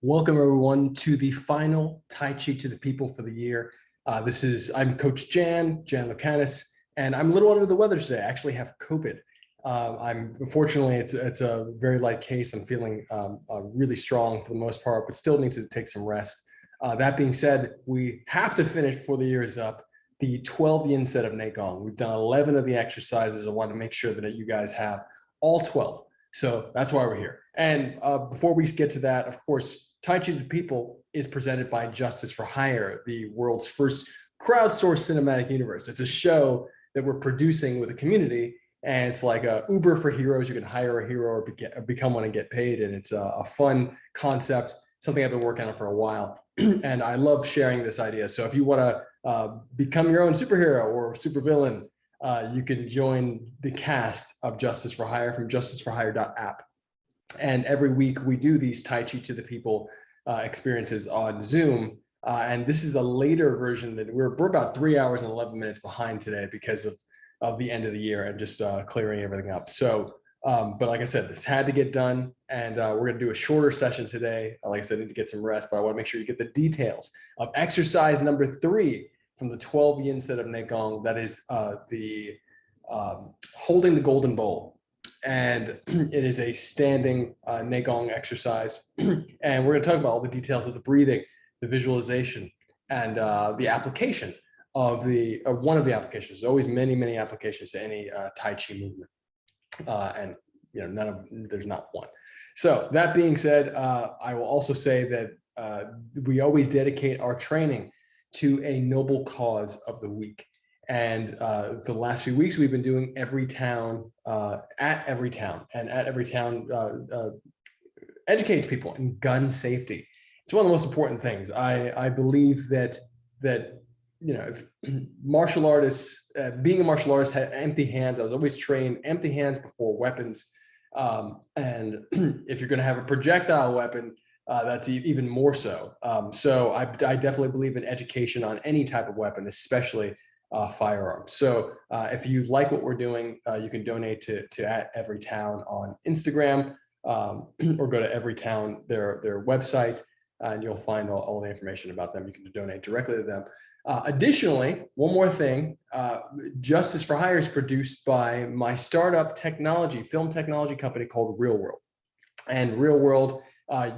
Welcome everyone to the final Tai Chi to the People for the year. I'm Coach Jan Lucanis, and I'm a little under the weather today. I actually have COVID. Unfortunately, it's a very light case. I'm feeling really strong for the most part, but still need to take some rest. That being said, we have to finish before the year is up the 12 yin set of Neigong. We've done 11 of the exercises. I want to make sure that you guys have all 12. So that's why we're here. And before we get to that, of course, Tai Chi to the People is presented by Justice for Hire, the world's first crowdsourced cinematic universe. It's a show that we're producing with a community, and it's like a Uber for heroes. You can hire a hero or become one and get paid, and it's a fun concept, something I've been working on for a while, and I love sharing this idea. So if you want to become your own superhero or supervillain, you can join the cast of Justice for Hire from justiceforhire.app. And every week we do these Tai Chi to the People experiences on Zoom. And this is a later version that we're about 3 hours and 11 minutes behind today because of the end of the year and just clearing everything up. So, but like I said, this had to get done, and we're gonna do a shorter session today. Like I said, I need to get some rest, but I wanna make sure you get the details of exercise number 3 from the 12 yin set of Neigong. That is the holding the golden bowl. And it is a standing Neigong exercise. And we're going to talk about all the details of the breathing, the visualization, and the application of one of the applications. There's always many applications to any Tai Chi movement. And there's not one. So that being said, I will also say that we always dedicate our training to a noble cause of the week. And for the last few weeks, we've been doing every town at every town, and at every town educates people in gun safety. It's one of the most important things. I believe that if martial artists, being a martial artist, had empty hands. I was always trained empty hands before weapons. And if you're going to have a projectile weapon, that's even more so. So I definitely believe in education on any type of weapon, especially firearms. So if you like what we're doing, you can donate to at Every Town on Instagram, or go to Every Town, their website, and you'll find all the information about them. You can donate directly to them. Additionally, one more thing, Justice for Hire is produced by my startup film technology company called Real World. And Real World,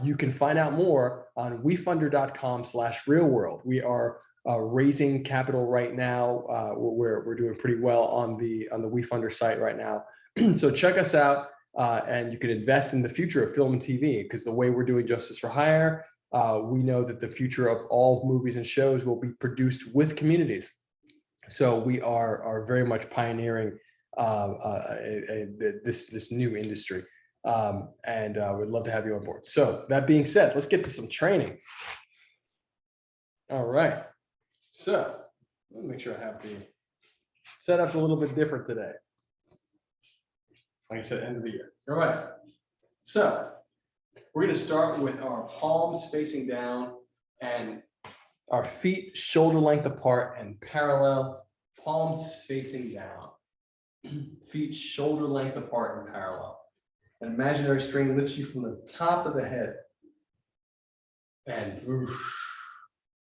you can find out more on wefunder.com/realworld. We are raising capital right now. We're doing pretty well on the WeFunder site right now. So check us out, and you can invest in the future of film and TV, because the way we're doing Justice for Hire, we know that the future of all movies and shows will be produced with communities. So we are very much pioneering this new industry, and we'd love to have you on board. So that being said, let's get to some training. All right. So let me make sure I have the setup's a little bit different today. Like I said, end of the year. All right. So we're going to start with our palms facing down and our feet shoulder length apart and parallel. Palms facing down. Feet shoulder length apart and parallel. An imaginary string lifts you from the top of the head, and whoosh,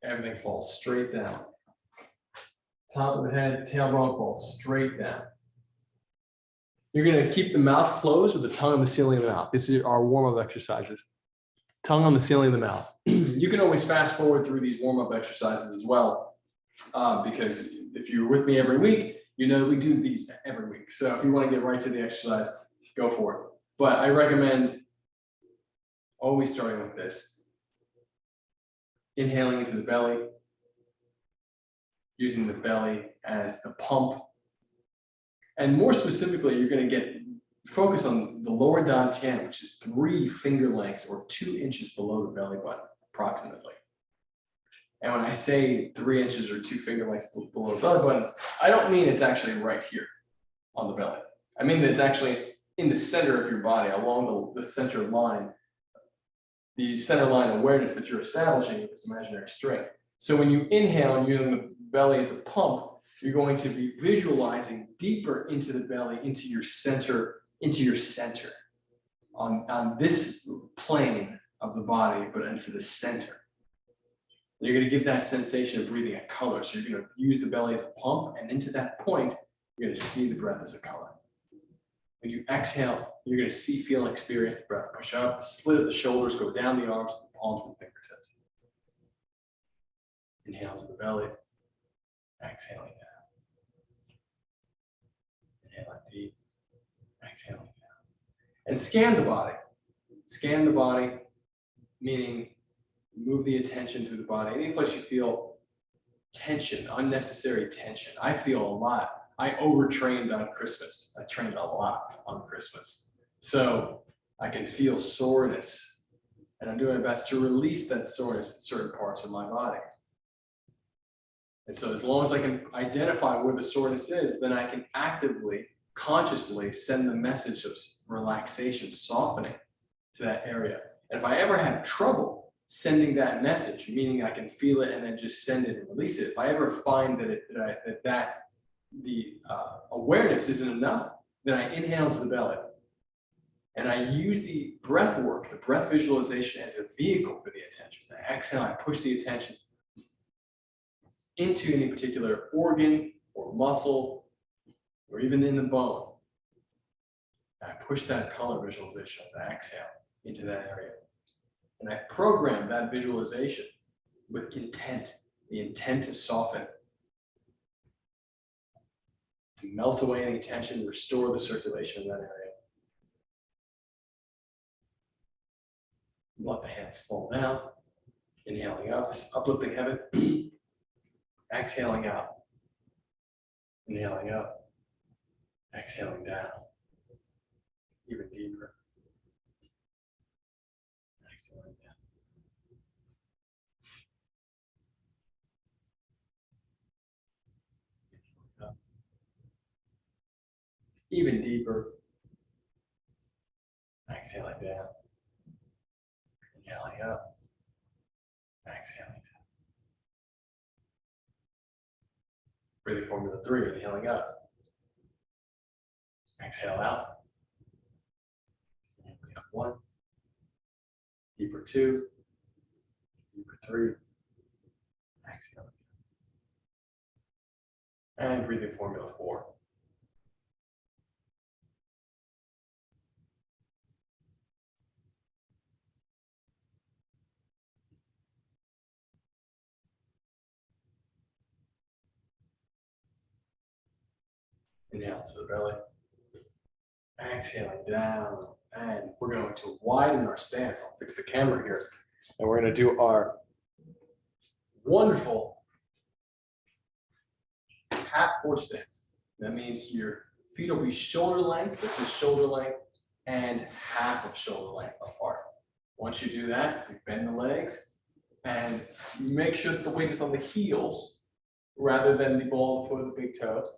everything falls straight down. Top of the head, tailbone falls straight down. You're going to keep the mouth closed with the tongue on the ceiling of the mouth. This is our warm-up exercises. Tongue on the ceiling of the mouth. You can always fast forward through these warm-up exercises as well, because if you're with me every week, you know we do these every week. So if you want to get right to the exercise, go for it. But I recommend always starting with this. Inhaling into the belly, using the belly as the pump. And more specifically, you're going to focus on the lower dantian, which is 3 finger lengths or 2 inches below the belly button, approximately. And when I say 3 inches or 2 finger lengths below the belly button, I don't mean it's actually right here on the belly. I mean that it's actually in the center of your body, along the center line, the center line awareness that you're establishing with this imaginary string. So when you inhale and using the belly as a pump, you're going to be visualizing deeper into the belly, into your center, on this plane of the body, but into the center. You're going to give that sensation of breathing a color. So you're going to use the belly as a pump, and into that point, you're going to see the breath as a color. When you exhale, you're going to see, feel, and experience the breath. Push up, slit at the shoulders, go down the arms, the palms, and fingertips. Inhale to the belly, exhaling down. Inhale deep, exhaling down. And scan the body. Scan the body, meaning move the attention through the body. Any place you feel tension, unnecessary tension. I feel a lot. I overtrained on Christmas. I trained a lot on Christmas. So I can feel soreness, and I'm doing my best to release that soreness in certain parts of my body. And so as long as I can identify where the soreness is, then I can actively, consciously send the message of relaxation, softening to that area. And if I ever have trouble sending that message, meaning I can feel it and then just send it and release it, if I ever find that the awareness isn't enough, then I inhale to the belly. And I use the breath work, the breath visualization, as a vehicle for the attention. I exhale, I push the attention into any particular organ or muscle or even in the bone. I push that color visualization as I exhale into that area. And I program that visualization with intent, the intent to soften, to melt away any tension, restore the circulation in that area. Let the hands fall down, inhaling up, uplifting heaven, exhaling out, inhaling up, exhaling down, even deeper. Exhaling down. Up. Even deeper. Exhaling down. Inhaling up. Exhaling down. Breathing formula 3, inhaling up. Exhale out. Inhaling up 1. Deeper 2. Deeper 3. Exhaling. And breathing formula 4. Inhale to the belly. Exhaling down. And we're going to widen our stance. I'll fix the camera here. And we're going to do our wonderful half horse stance. That means your feet will be shoulder length. This is shoulder length and half of shoulder length apart. Once you do that, you bend the legs and make sure that the weight is on the heels rather than the ball of the foot of the big toe.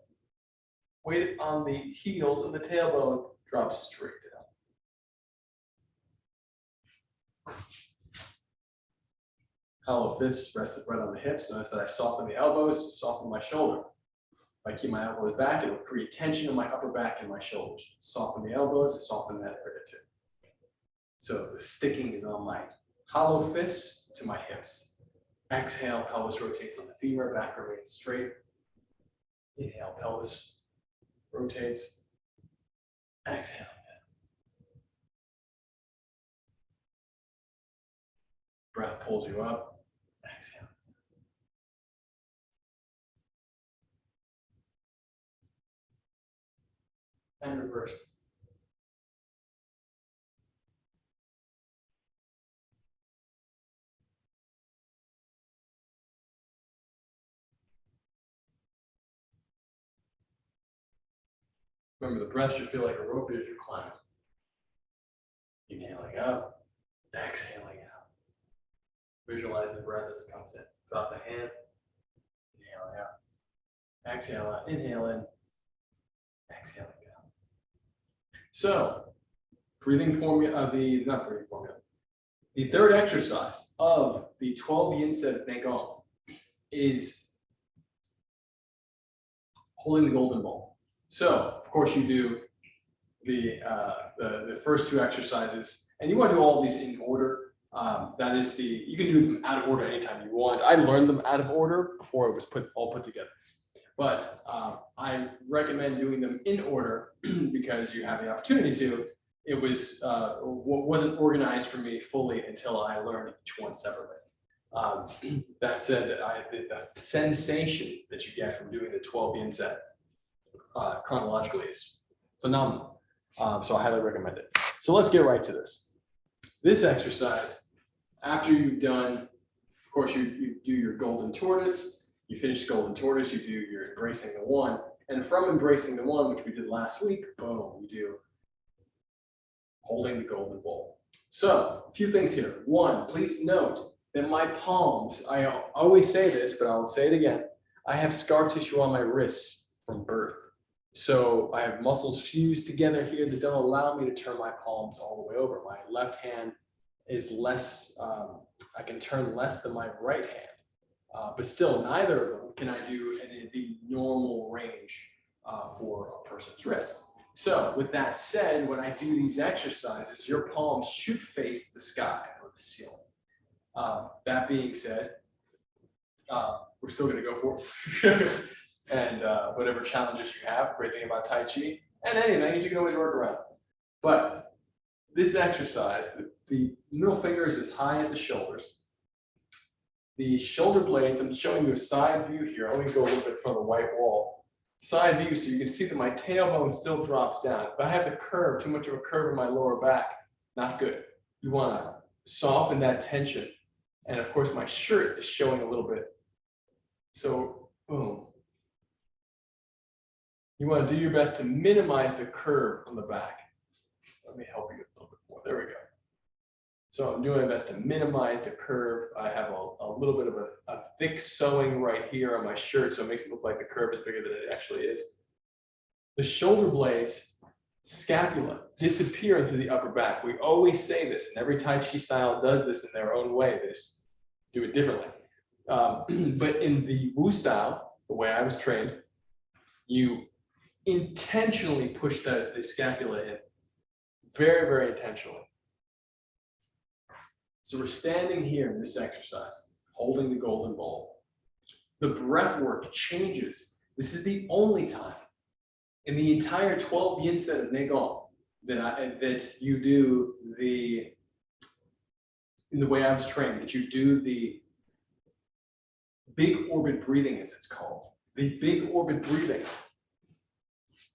Weight on the heels and the tailbone drops straight down. Hollow fists rested right on the hips. Notice that I soften the elbows to soften my shoulder. If I keep my elbows back, it will create tension in my upper back and my shoulders. Soften the elbows, soften that area too. So the sticking is on my hollow fists to my hips. Exhale, pelvis rotates on the femur, back remains straight. Inhale, pelvis rotates. Exhale. Breath pulls you up. Exhale. And reverse. Remember, the breath should feel like a rope as you're climbing. Inhaling up, exhaling out. Visualize the breath as it comes in. Drop the hands. Inhaling out. Exhale out. Inhale in. Exhaling down. So, breathing formula, the third exercise of the 12 yin set Neigong is holding the golden bowl. So, of course, you do the first two exercises, and you want to do all of these in order. That is you can do them out of order anytime you want. I learned them out of order before it was all put together. But I recommend doing them in order because you have the opportunity to. It wasn't organized for me fully until I learned each one separately. That said, the sensation that you get from doing the 12 yin set chronologically is phenomenal. So I highly recommend it. So let's get right to this. This exercise, after you've done, of course, you do your golden tortoise. You finish golden tortoise, you do your embracing the one. And from embracing the one, which we did last week, boom, you do holding the golden bowl. So a few things here. One, please note that my palms, I always say this, but I'll say it again. I have scar tissue on my wrists from birth. So I have muscles fused together here that don't allow me to turn my palms all the way over. My left hand is less, I can turn less than my right hand. But still, neither of them can I do in the normal range for a person's wrist. So with that said, when I do these exercises, your palms should face the sky or the ceiling. That being said, we're still going to go for it. And whatever challenges you have, great thing about Tai Chi, and anything is you can always work around. But this exercise, the middle finger is as high as the shoulders. The shoulder blades, I'm showing you a side view here. I'm going to go a little bit from the white wall. Side view, so you can see that my tailbone still drops down. If I have the curve, too much of a curve in my lower back, not good. You want to soften that tension. And of course, my shirt is showing a little bit. So, boom. You want to do your best to minimize the curve on the back. Let me help you a little bit more. There we go. So I'm doing my best to minimize the curve. I have a little bit of a thick sewing right here on my shirt, so it makes it look like the curve is bigger than it actually is. The shoulder blades, scapula, disappear into the upper back. We always say this, and every Tai Chi style does this in their own way. They just do it differently. But in the Wu style, the way I was trained, you intentionally push the scapula in, very, very intentionally. So we're standing here in this exercise, holding the golden bowl. The breath work changes. This is the only time in the entire 12 yin set of Neigong that you do in the way I was trained, that you do the big orbit breathing, as it's called. The big orbit breathing.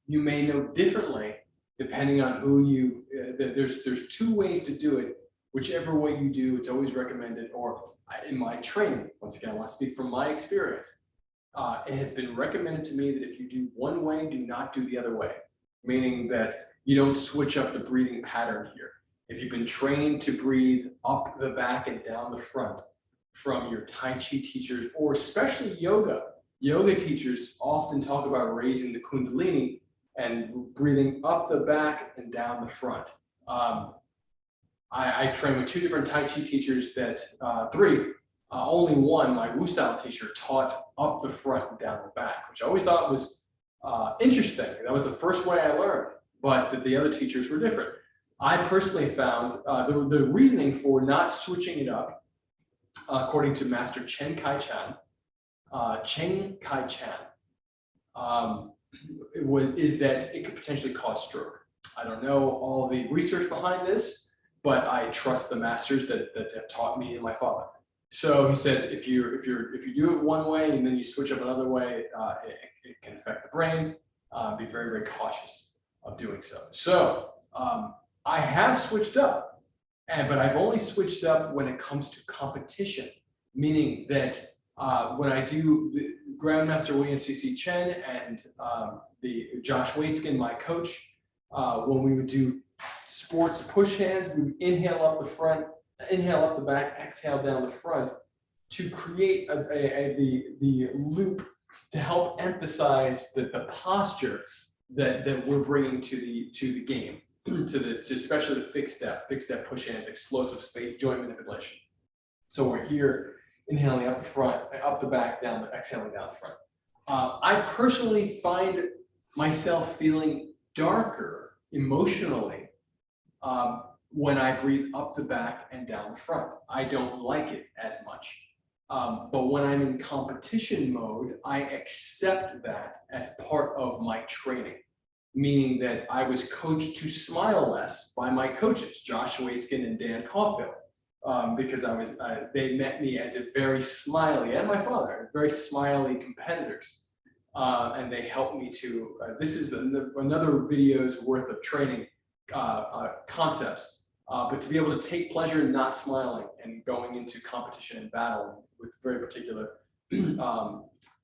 You may know differently depending on who you, there's two ways to do it. Whichever way you do, it's always recommended, or in my training, once again, I want to speak from my experience, it has been recommended to me that if you do one way, do not do the other way, meaning that you don't switch up the breathing pattern here. If you've been trained to breathe up the back and down the front from your Tai Chi teachers, or especially yoga teachers often talk about raising the Kundalini and breathing up the back and down the front. I trained with two different Tai Chi teachers that, only one, my Wu style teacher, taught up the front and down the back, which I always thought was interesting. That was the first way I learned, but the other teachers were different. I personally found the reasoning for not switching it up, according to Master Chen Kai-Chan, is that it could potentially cause stroke. I don't know all the research behind this, but I trust the masters that have taught me and my father. So he said, if you do it one way and then you switch up another way, it can affect the brain. Be very, very cautious of doing so. So I have switched up, but I've only switched up when it comes to competition, meaning that when I do the Grandmaster William C.C. Chen and the Josh Waitskin, my coach, when we would do sports push hands, we would inhale up the front, inhale up the back, exhale down the front to create the loop to help emphasize the posture that we're bringing to the game, to especially the fixed step push hands, explosive space joint manipulation. So we're here inhaling up the front, up the back, down, exhaling down the front. I personally find myself feeling darker emotionally when I breathe up the back and down the front. I don't like it as much. But when I'm in competition mode, I accept that as part of my training, meaning that I was coached to smile less by my coaches, Josh Waitskin and Dan Caulfield, because they met me as a very smiley, and my father, very smiley competitors. And they helped me to, this is another video's worth of training concepts, but to be able to take pleasure in not smiling and going into competition and battle with very particular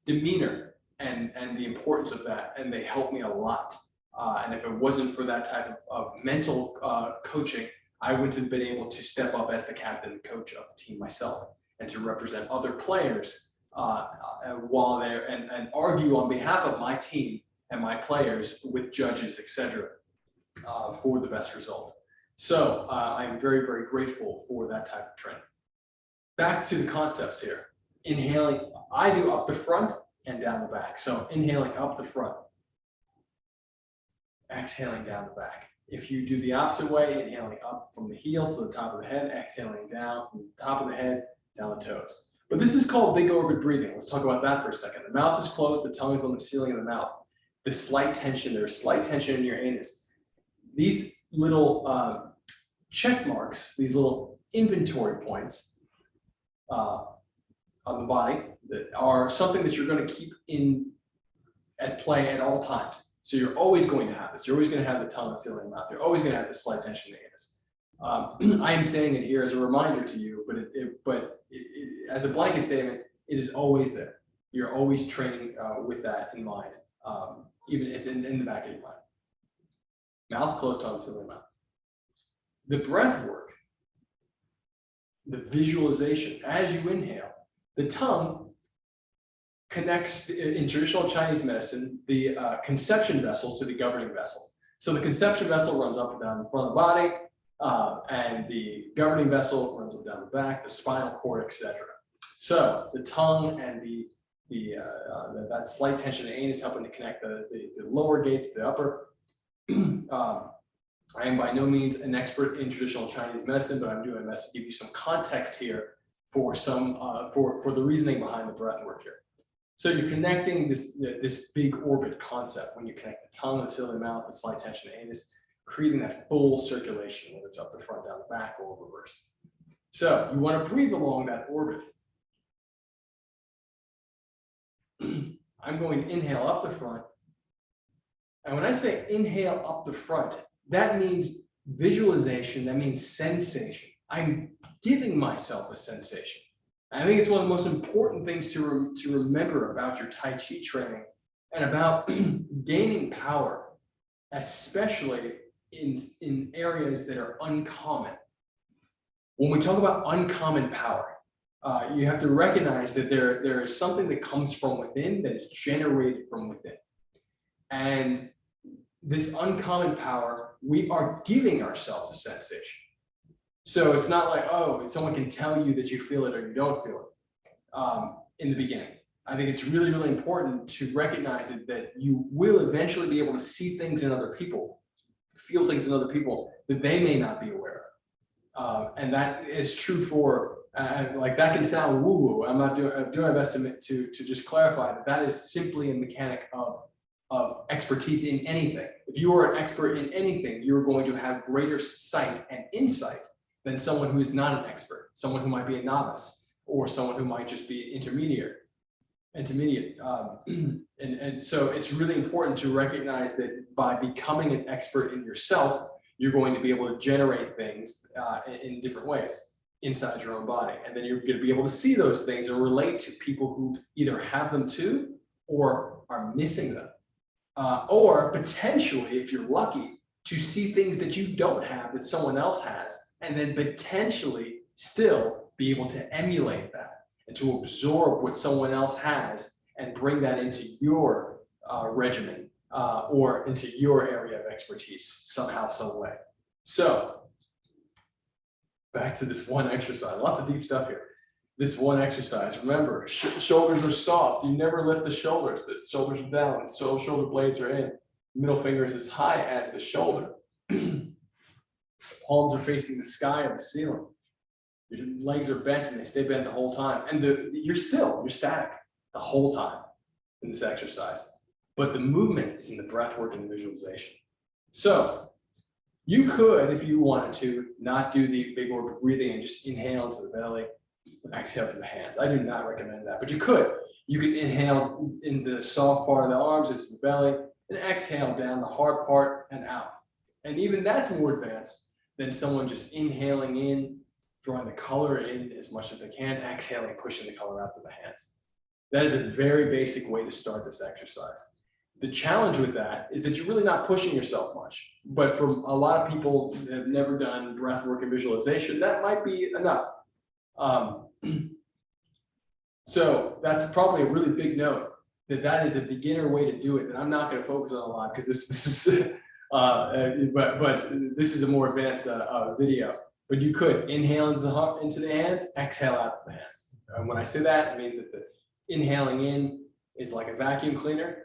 demeanor and the importance of that, and they helped me a lot. And if it wasn't for that type of mental coaching, I wouldn't have been able to step up as the captain and coach of the team myself and to represent other players while they're and argue on behalf of my team and my players with judges, etc., for the best result. So I'm very, very grateful for that type of training. Back to the concepts here. Inhaling, I do up the front and down the back. So inhaling up the front, exhaling down the back. If you do the opposite way, inhaling up from the heels to the top of the head, exhaling down from the top of the head, down the toes. But this is called big orbit breathing. Let's talk about that for a second. The mouth is closed, the tongue is on the ceiling of the mouth. The slight tension, there's slight tension in your anus. These little check marks, these little inventory points on the body that are something that you're going to keep at play at all times. So you're always going to have this. You're always going to have the tongue on the ceiling of the mouth. You're always going to have the slight tension in the anus. I am saying it here as a reminder to you, but as a blanket statement, it is always there. You're always training with that in mind, even it's in the back of your mind. Mouth closed, tongue ceiling of the mouth. The breath work, the visualization, as you inhale, the tongue connects, in traditional Chinese medicine, the conception vessel to the governing vessel. So the conception vessel runs up and down the front of the body, and the governing vessel runs up and down the back, the spinal cord, etc. So the tongue and that slight tension in the anus helping to connect the lower gates to the upper. I am by no means an expert in traditional Chinese medicine, but I'm doing my best to give you some context here for the reasoning behind the breath work here. So you're connecting this big orbit concept when you connect the tongue, the ceiling of the mouth, the slight tension in the anus, creating that full circulation, whether it's up the front, down the back, or reverse. So you want to breathe along that orbit. I'm going to inhale up the front. And when I say inhale up the front, that means visualization, that means sensation. I'm giving myself a sensation. I think it's one of the most important things to remember about your Tai Chi training and about gaining power, especially in areas that are uncommon. When we talk about uncommon power, you have to recognize that there is something that comes from within that is generated from within. And this uncommon power, we are giving ourselves a sensation. So it's not like, oh, someone can tell you that you feel it or you don't feel it in the beginning. I think it's really, really important to recognize that you will eventually be able to see things in other people, feel things in other people that they may not be aware of. And that is true for, like that can sound woo-woo. I'm doing my best to just clarify that is simply a mechanic of expertise in anything. If you are an expert in anything, you're going to have greater sight and insight than someone who is not an expert, someone who might be a novice, or someone who might just be intermediate. And so it's really important to recognize that by becoming an expert in yourself, you're going to be able to generate things in different ways inside your own body. And then you're going to be able to see those things and relate to people who either have them too, or are missing them. Or potentially, if you're lucky, to see things that you don't have that someone else has, and then potentially still be able to emulate that and to absorb what someone else has and bring that into your regimen or into your area of expertise somehow, some way. So back to this one exercise, lots of deep stuff here. This one exercise, remember, shoulders are soft. You never lift the shoulders. The shoulders are down, shoulder blades are in. Middle finger is as high as the shoulder. The palms are facing the sky or the ceiling. Your legs are bent and they stay bent the whole time. And you're static the whole time in this exercise. But the movement is in the breath work and the visualization. So you could, if you wanted to, not do the big orbit breathing and just inhale into the belly, exhale to the hands. I do not recommend that, but you could. You could inhale in the soft part of the arms into the belly and exhale down the hard part and out. And even that's more advanced than someone just inhaling in, drawing the color in as much as they can, exhaling, pushing the color out to the hands. That is a very basic way to start this exercise. The challenge with that is that you're really not pushing yourself much. But for a lot of people that have never done breath work and visualization, that might be enough. So that's probably a really big note, that is a beginner way to do it that I'm not going to focus on a lot because this is but this is a more advanced video. But you could inhale into the hands, exhale out to the hands. And when I say that, it means that the inhaling in is like a vacuum cleaner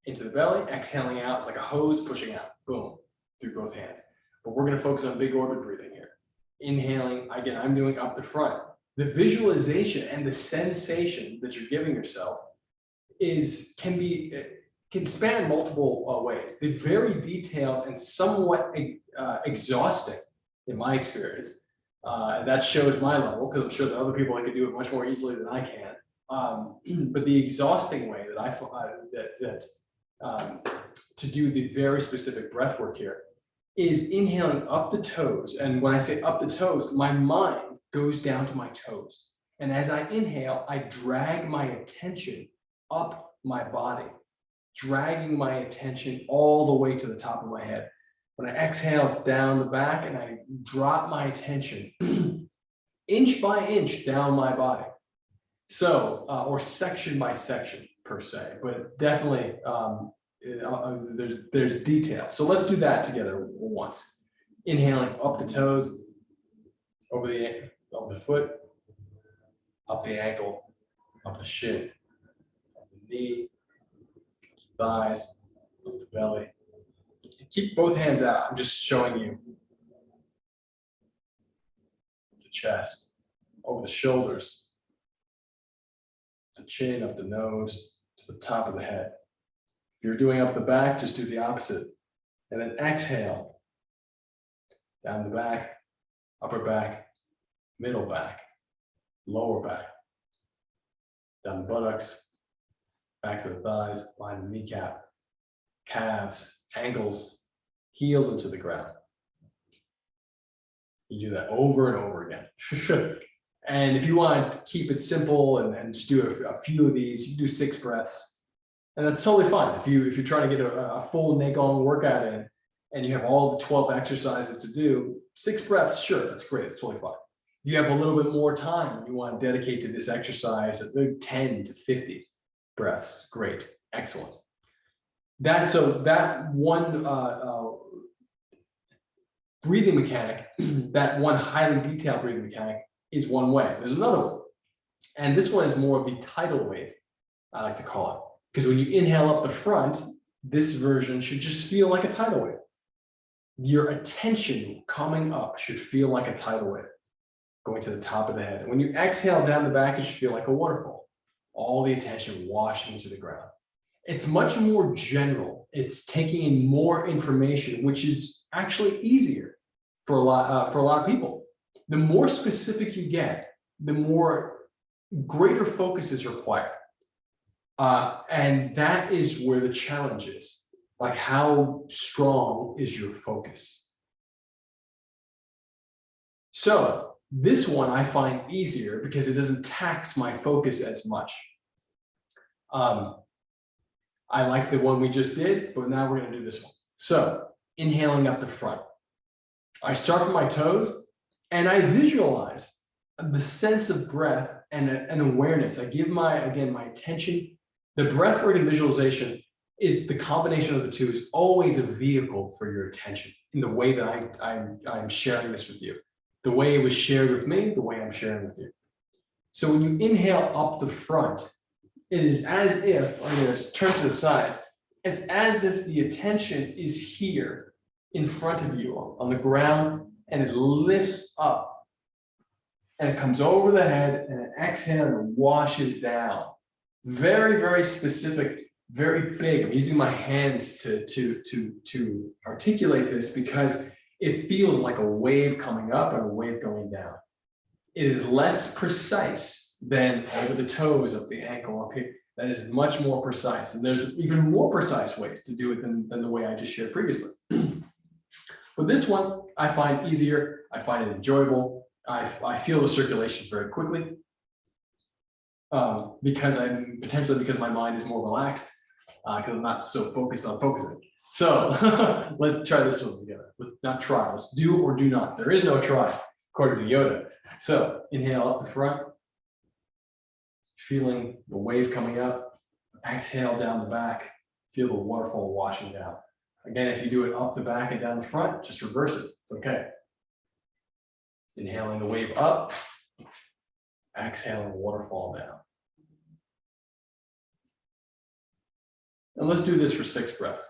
into the belly, exhaling out is like a hose pushing out, boom, through both hands. But we're going to focus on big orbit breathing here. Inhaling, again, I'm doing up the front. The visualization and the sensation that you're giving yourself can span multiple ways. They're very detailed and somewhat exhausting in my experience. That shows my level, because I'm sure that other people could do it much more easily than I can. But the exhausting way that I to do the very specific breath work here is inhaling up the toes. And when I say up the toes, my mind goes down to my toes. And as I inhale, I drag my attention up my body, dragging my attention all the way to the top of my head. When I exhale, it's down the back, and I drop my attention inch by inch down my body. So, or section by section per se, but definitely there's detail. So let's do that together once. Inhaling up the toes, over the foot, up the ankle, up the shin, up the knee, up the thighs, up the belly. Keep both hands out. I'm just showing you the chest, over the shoulders, the chin, up the nose, to the top of the head. If you're doing up the back, just do the opposite. And then exhale, down the back, upper back, middle back, lower back, down the buttocks, backs of the thighs, line the kneecap, calves, ankles, heels into the ground. You do that over and over again. And if you want to keep it simple and just do a few of these, you do 6 breaths. And that's totally fine. If you're trying to get a full Qigong workout in and you have all the 12 exercises to do, 6 breaths, sure, that's great. It's totally fine. If you have a little bit more time and you want to dedicate to this exercise at 10 to 50 breaths, great, excellent. That one breathing mechanic, that one highly detailed breathing mechanic is one way. There's another one. And this one is more of the tidal wave, I like to call it. Because when you inhale up the front, this version should just feel like a tidal wave. Your attention coming up should feel like a tidal wave, going to the top of the head. And when you exhale down the back, it should feel like a waterfall. All the attention washing into the ground. It's much more general. It's taking in more information, which is actually easier for a lot of people. The more specific you get, the more greater focus is required. And that is where the challenge is. Like, how strong is your focus? So this one I find easier because it doesn't tax my focus as much. I like the one we just did, but now we're going to do this one. So inhaling up the front. I start from my toes and I visualize the sense of breath and an awareness. I give my attention. The breath work and visualization is the combination of the two, is always a vehicle for your attention in the way that I'm sharing this with you. The way it was shared with me, the way I'm sharing with you. So when you inhale up the front, it is as if, I'm going to turn to the side, it's as if the attention is here in front of you on the ground, and it lifts up and it comes over the head, and it exhales and washes down. Very, very specific, very big. I'm using my hands to articulate this because it feels like a wave coming up and a wave going down. It is less precise than over the toes, up the ankle, up here. That is much more precise. And there's even more precise ways to do it than the way I just shared previously. But this one, I find easier. I find it enjoyable. I feel the circulation very quickly because my mind is more relaxed because I'm not so focused on focusing. So let's try this one together. Let's not try, let's do or do not. There is no try, according to Yoda. So inhale up the front, feeling the wave coming up. Exhale down the back, feel the waterfall washing down. Again, if you do it up the back and down the front, just reverse it. It's okay. Inhaling the wave up, exhaling the waterfall down. And let's do this for 6 breaths.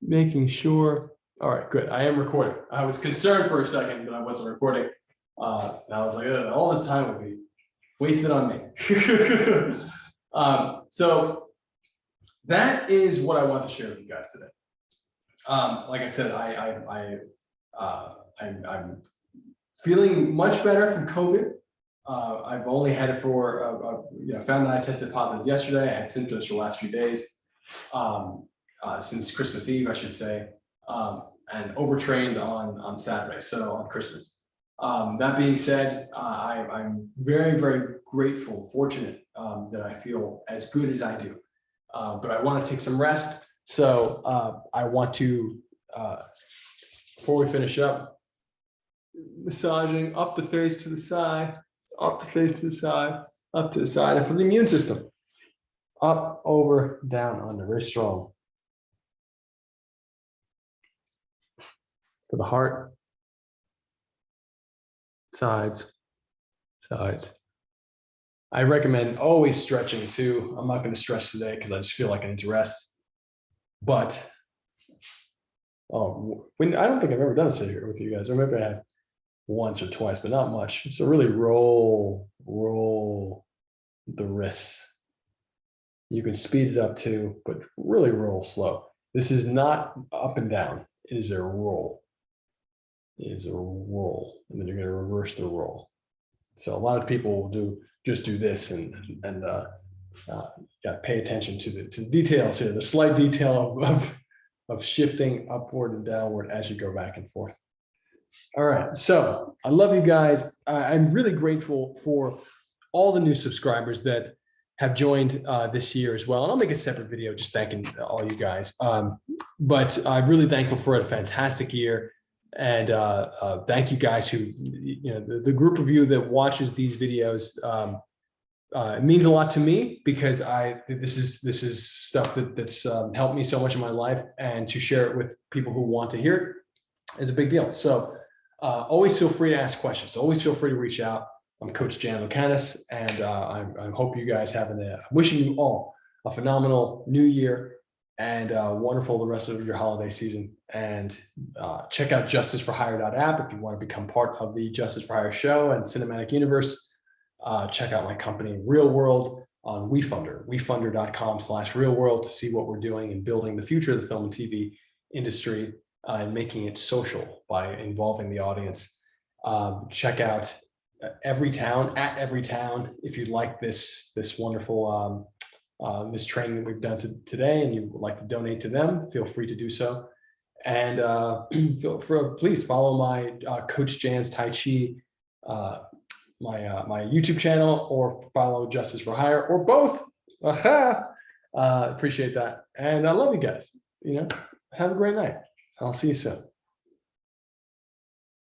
Making sure. All right, good. I am recording. I was concerned for a second that I wasn't recording. And I was like, all this time would be wasted on me. So that is what I want to share with you guys today. Like I said, I'm feeling much better from COVID. I've only had it for, found that I tested positive yesterday. I had symptoms for the last few days, since Christmas Eve, I should say, and overtrained on Saturday, so on Christmas. That being said, I'm very, very grateful, fortunate that I feel as good as I do. But I want to take some rest. So I want to, before we finish up, massaging up the face to the side, up the face to the side, up to the side, and for the immune system, up, over, down, under, very strong. For the heart, sides. I recommend always stretching too. I'm not going to stretch today because I just feel like I need to rest. But I don't think I've ever done this here with you guys. Or maybe I have once or twice, but not much. So really roll the wrists. You can speed it up too, but really roll slow. This is not up and down. It is a roll. It is a roll, and then you're going to reverse the roll. So a lot of people will just do this and pay attention to the details here, the slight detail of shifting upward and downward as you go back and forth. All right, so I love you guys. I'm really grateful for all the new subscribers that have joined this year as well. And I'll make a separate video just thanking all you guys. But I'm really thankful for a fantastic year. And thank you guys who, the group of you that watches these videos. It means a lot to me because this is stuff that's helped me so much in my life, and to share it with people who want to hear it is a big deal. So always feel free to ask questions. Always feel free to reach out. I'm Coach Jan Lucanis, and I hope you guys have wishing you all a phenomenal new year and wonderful the rest of your holiday season. And check out justiceforhire.app if you want to become part of the Justice for Hire show and cinematic universe. Check out my company, Real World, on WeFunder, wefunder.com/realworld to see what we're doing in building the future of the film and TV industry and making it social by involving the audience. Check out Every Town, at Every Town, if you'd like this wonderful this training that we've done today and you would like to donate to them, feel free to do so. And please follow my Coach Jan's Tai Chi, my YouTube channel, or follow Justice for Hire, or both. Appreciate that. And I love you guys. Have a great night. I'll see you soon.